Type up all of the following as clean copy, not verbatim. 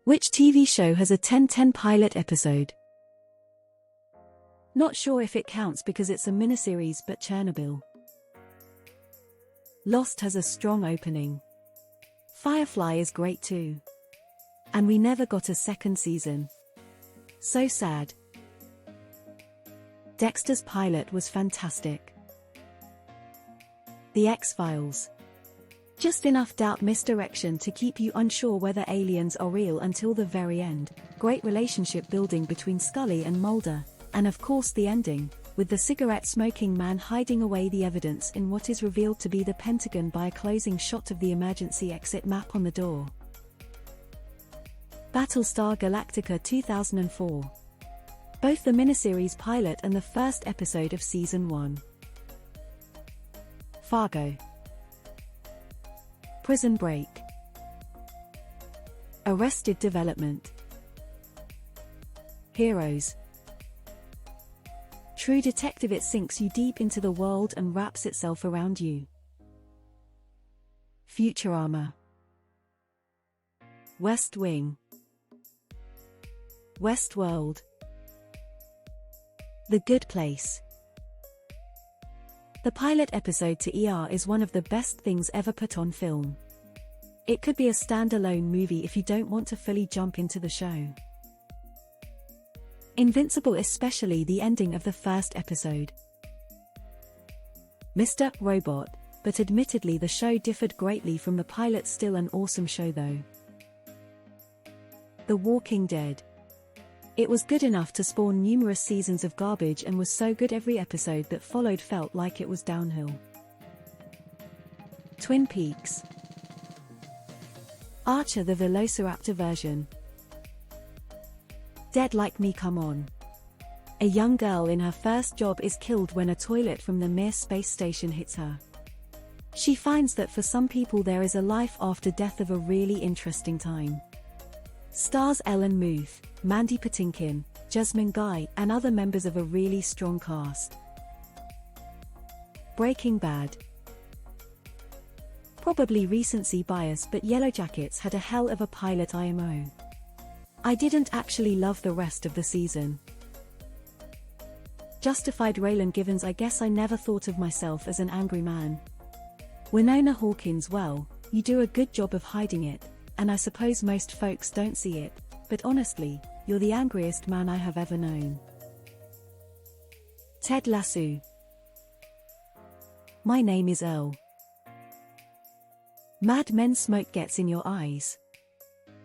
Which TV show has a 10/10 pilot episode? Not sure if it counts because it's a miniseries, but Chernobyl. Lost has a strong opening. Firefly is great too. And we never got a second season. So sad. Dexter's pilot was fantastic. The X-Files. Just enough doubt misdirection to keep you unsure whether aliens are real until the very end. Great relationship building between Scully and Mulder. And of course the ending, with the cigarette-smoking man hiding away the evidence in what is revealed to be the Pentagon by a closing shot of the emergency exit map on the door. Battlestar Galactica 2004. Both the miniseries pilot and the first episode of Season 1. Fargo. Prison Break. Arrested Development. Heroes. True Detective. It sinks you deep into the world and wraps itself around you. Futurama. West Wing. Westworld. The Good Place. The pilot episode to ER is one of the best things ever put on film. It could be a standalone movie if you don't want to fully jump into the show. Invincible, especially the ending of the first episode. Mr. Robot, but admittedly the show differed greatly from the pilot. Still an awesome show though. The Walking Dead. It was good enough to spawn numerous seasons of garbage and was so good every episode that followed felt like it was downhill. Twin Peaks. Archer the Velociraptor version. Dead Like Me. Come on. A young girl in her first job is killed when a toilet from the Mir space station hits her. She finds that for some people there is a life after death. Of a really interesting time. Stars Ellen Muth, Mandy Patinkin, Jasmine Guy, and other members of a really strong cast. Breaking Bad. Probably recency bias, but Yellowjackets had a hell of a pilot IMO. I didn't actually love the rest of the season. Justified. Raylan Givens. I guess I never thought of myself as an angry man. Winona Hawkins. Well, you do a good job of hiding it, and I suppose most folks don't see it, but honestly, you're the angriest man I have ever known. Ted Lasso. My Name is Earl. Mad Men. Smoke gets in your eyes.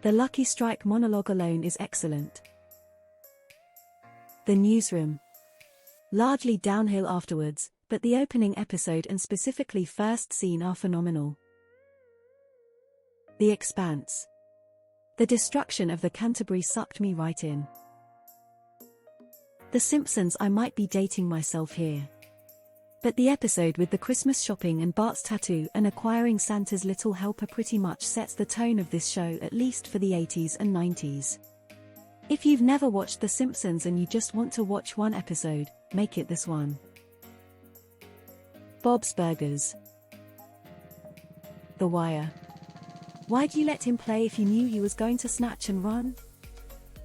The Lucky Strike monologue alone is excellent. The Newsroom. Largely downhill afterwards, but the opening episode and specifically first scene are phenomenal. The Expanse. The destruction of the Canterbury sucked me right in. The Simpsons. I might be dating myself here, but the episode with the Christmas shopping and Bart's tattoo and acquiring Santa's little helper pretty much sets the tone of this show, at least for the 80s and 90s. If you've never watched The Simpsons and you just want to watch one episode, make it this one. Bob's Burgers. The Wire. Why'd you let him play if you knew he was going to snatch and run?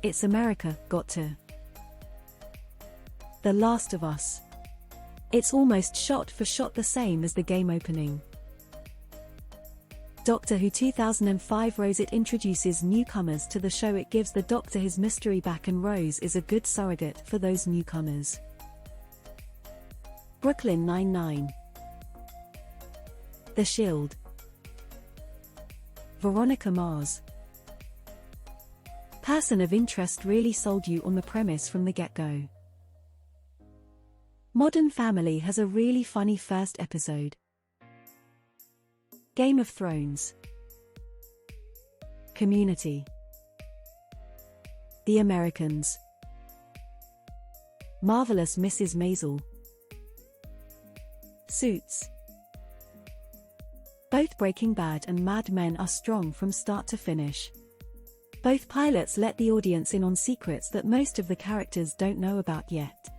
It's America, got to. The Last of Us. It's almost shot for shot the same as the game opening. Doctor Who 2005. Rose. It introduces newcomers to the show. It gives the Doctor his mystery back, and Rose is a good surrogate for those newcomers. Brooklyn Nine-Nine. The Shield. Veronica Mars. Person of Interest really sold you on the premise from the get-go. Modern Family has a really funny first episode. Game of Thrones. Community. The Americans. Marvelous Mrs. Maisel. Suits. Both Breaking Bad and Mad Men are strong from start to finish. Both pilots let the audience in on secrets that most of the characters don't know about yet.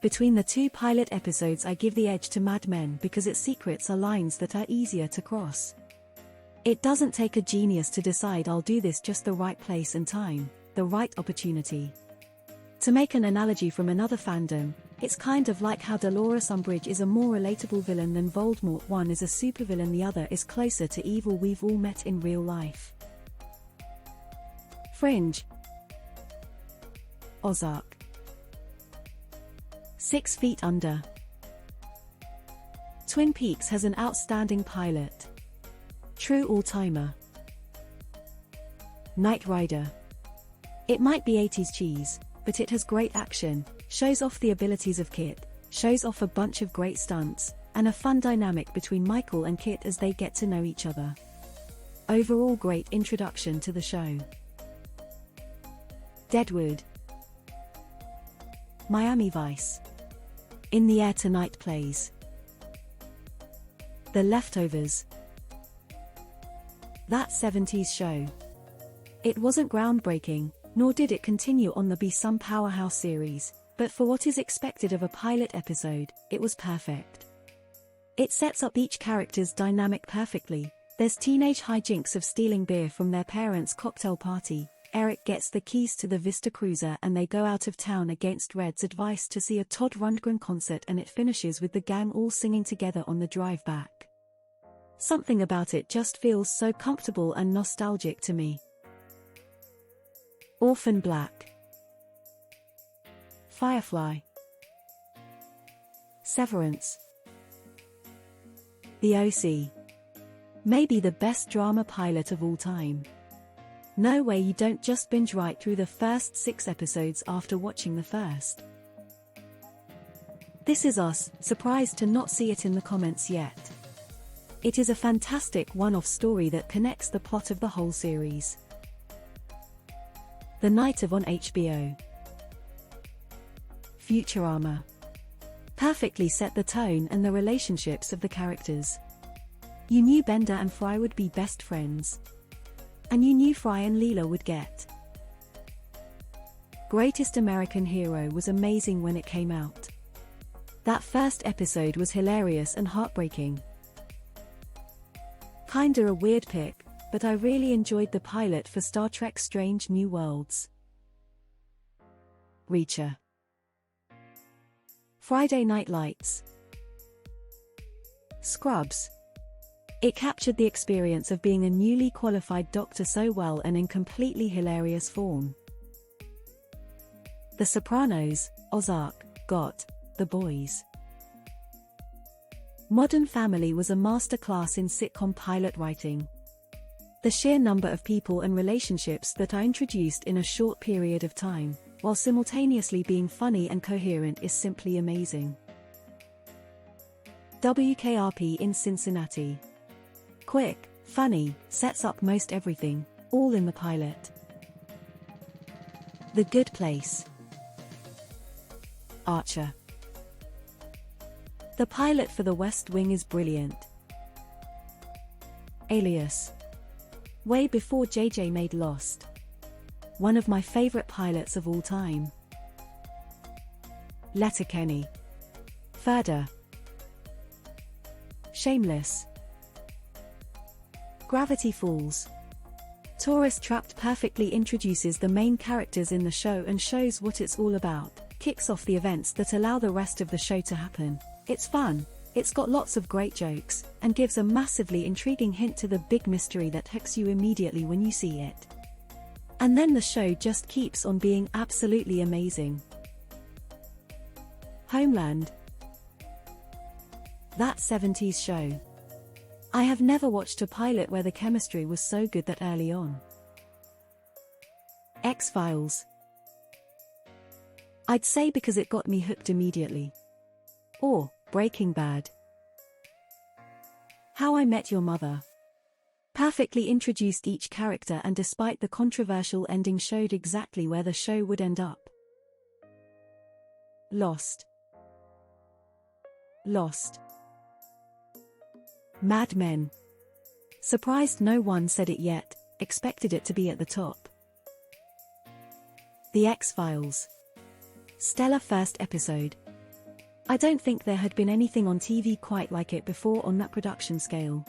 Between the two pilot episodes, I give the edge to Mad Men because its secrets are lines that are easier to cross. It doesn't take a genius to decide I'll do this, just the right place and time, the right opportunity. To make an analogy from another fandom, it's kind of like how Dolores Umbridge is a more relatable villain than Voldemort. One is a supervillain, the other is closer to evil we've all met in real life. Fringe. Ozark. 6 Feet Under. Twin Peaks has an outstanding pilot. True all-timer. Knight Rider. It might be 80s cheese, but it has great action, shows off the abilities of Kit, shows off a bunch of great stunts, and a fun dynamic between Michael and Kit as they get to know each other. Overall great introduction to the show. Deadwood. Miami Vice. In the Air Tonight plays. The Leftovers. That 70s show. It wasn't groundbreaking, nor did it continue on the Be Some Powerhouse series, but for what is expected of a pilot episode, it was perfect. It sets up each character's dynamic perfectly. There's teenage hijinks of stealing beer from their parents' cocktail party, Eric gets the keys to the Vista Cruiser and they go out of town against Red's advice to see a Todd Rundgren concert, and it finishes with the gang all singing together on the drive back. Something about it just feels so comfortable and nostalgic to me. Orphan Black. Firefly. Severance. The OC. Maybe the best drama pilot of all time. No way you don't just binge right through the first 6 episodes after watching the first. This Is Us, surprised to not see it in the comments yet. It is a fantastic one-off story that connects the plot of the whole series. The Night of on HBO. Futurama. Perfectly set the tone and the relationships of the characters. You knew Bender and Fry would be best friends. And you knew Fry and Leela would get. Greatest American Hero was amazing when it came out. That first episode was hilarious and heartbreaking. Kinda a weird pick, but I really enjoyed the pilot for Star Trek Strange New Worlds. Reacher. Friday Night Lights. Scrubs. It captured the experience of being a newly qualified doctor so well and in completely hilarious form. The Sopranos, Ozark, Got, The Boys. Modern Family was a masterclass in sitcom pilot writing. The sheer number of people and relationships that are introduced in a short period of time, while simultaneously being funny and coherent, is simply amazing. WKRP in Cincinnati. Quick, funny, sets up most everything, all in the pilot. The Good Place. Archer. The pilot for The West Wing is brilliant. Alias. Way before JJ made Lost. One of my favorite pilots of all time. Letterkenny. Further. Shameless. Gravity Falls. Tourist Trapped perfectly introduces the main characters in the show and shows what it's all about, kicks off the events that allow the rest of the show to happen. It's fun, it's got lots of great jokes, and gives a massively intriguing hint to the big mystery that hooks you immediately when you see it. And then the show just keeps on being absolutely amazing. Homeland. That 70s show. I have never watched a pilot where the chemistry was so good that early on. X-Files. I'd say because it got me hooked immediately. Or Breaking Bad. How I Met Your Mother. Perfectly introduced each character and despite the controversial ending showed exactly where the show would end up. Lost. Mad Men. Surprised no one said it yet, expected it to be at the top. The X-Files. Stellar first episode. I don't think there had been anything on TV quite like it before on that production scale.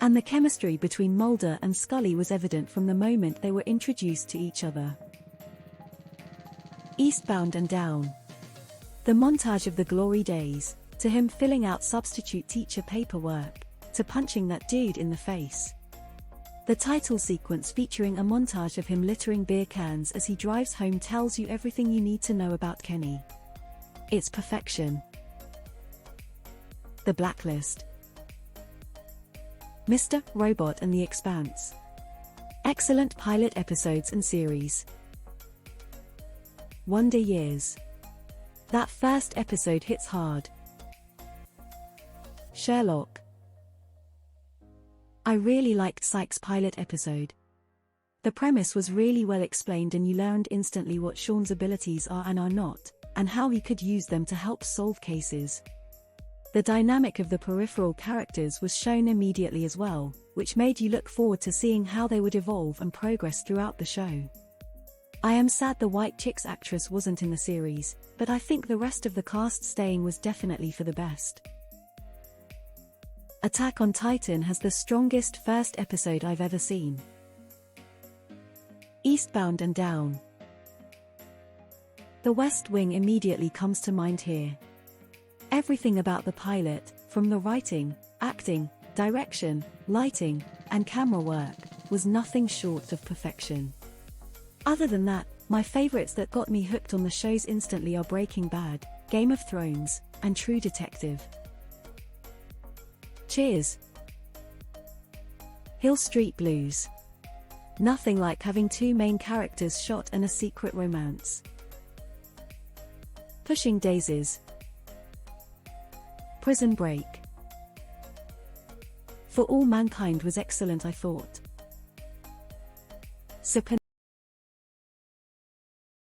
And the chemistry between Mulder and Scully was evident from the moment they were introduced to each other. Eastbound and Down. The montage of the glory days, to him filling out substitute teacher paperwork, to punching that dude in the face. The title sequence featuring a montage of him littering beer cans as he drives home tells you everything you need to know about Kenny. It's perfection. The Blacklist. Mr. Robot and the Expanse. Excellent pilot episodes and series. Wonder Years. That first episode hits hard. Sherlock. I really liked Psych's pilot episode. The premise was really well explained and you learned instantly what Sean's abilities are and are not, and how he could use them to help solve cases. The dynamic of the peripheral characters was shown immediately as well, which made you look forward to seeing how they would evolve and progress throughout the show. I am sad the White Chicks actress wasn't in the series, but I think the rest of the cast staying was definitely for the best. Attack on Titan has the strongest first episode I've ever seen. Eastbound and Down. The West Wing immediately comes to mind here. Everything about the pilot, from the writing, acting, direction, lighting, and camera work, was nothing short of perfection. Other than that, my favorites that got me hooked on the shows instantly are Breaking Bad, Game of Thrones, and True Detective. Cheers. Hill Street Blues. Nothing like having two main characters shot and a secret romance. Pushing Daisies. Prison Break. For All Mankind was excellent, I thought. Sopranos.